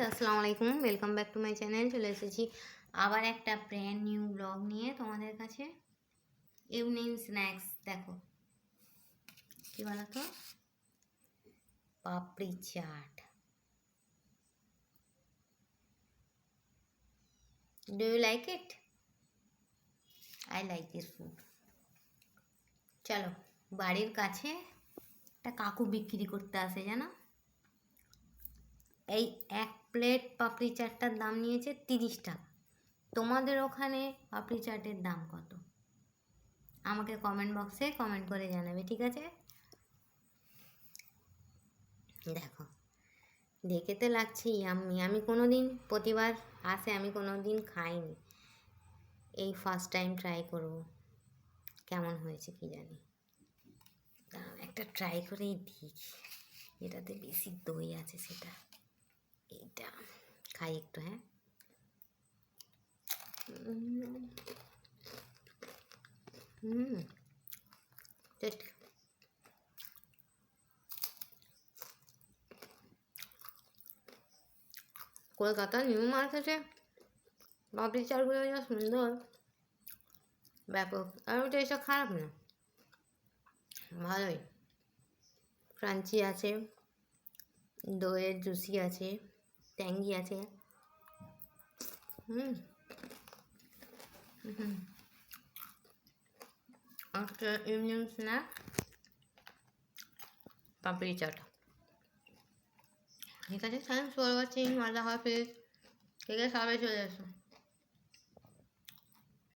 আসসালামু আলাইকুম, welcome back to my channel. চলে এসেছি আবার একটা ব্র্যান্ড নিউ ব্লগ নিয়ে তোমাদের কাছে। ইভিনিং স্ন্যাক্স দেখো কি বলো তো, papdi chaat. Do you like it? I like this food. চলো, বাড়ির কাছে একটা কাকু বিক্রি করতে আসে জানো। এই এক প্লেট পাপড়ি চাটটার দাম নিয়েছে 30 টাকা। তোমাদের ওখানে পাপড়ি চাটের দাম কত? আমাকে কমেন্ট বক্সে কমেন্ট করে জানাবে, ঠিক আছে? দেখো, দেখে তো লাগছে ইয়াম্মি। আমি কোনো দিন, প্রতিবার আসে, আমি কোনো দিন খাইনি, এই ফার্স্ট টাইম ট্রাই করব। কেমন হয়েছে কি জানি। দাঁড়াও, একটা ট্রাই করেই দিই। এটাতে বেশি দই আছে সেটা। এইটা খাই একটু, হ্যাঁ। টেস্ট। কলকাতা নিউ মার্কেটে পাপড়ি চাটগুলো যা সুন্দর, ব্যাপক। আর ওটা এসব খারাপ না, ভালোই। ক্রাঞ্চি আছে, দইয়ের জুসি আছে, ট্যাঙ্গি আছে। একটা ইভিনিং স্ন্যাক পাপড়ি চাট। ঠিক আছে, থ্যাংকস ফর ওয়াচিং। আল্লাহ হাফিজ। ঠিক আছে, সবাই চলে এসো।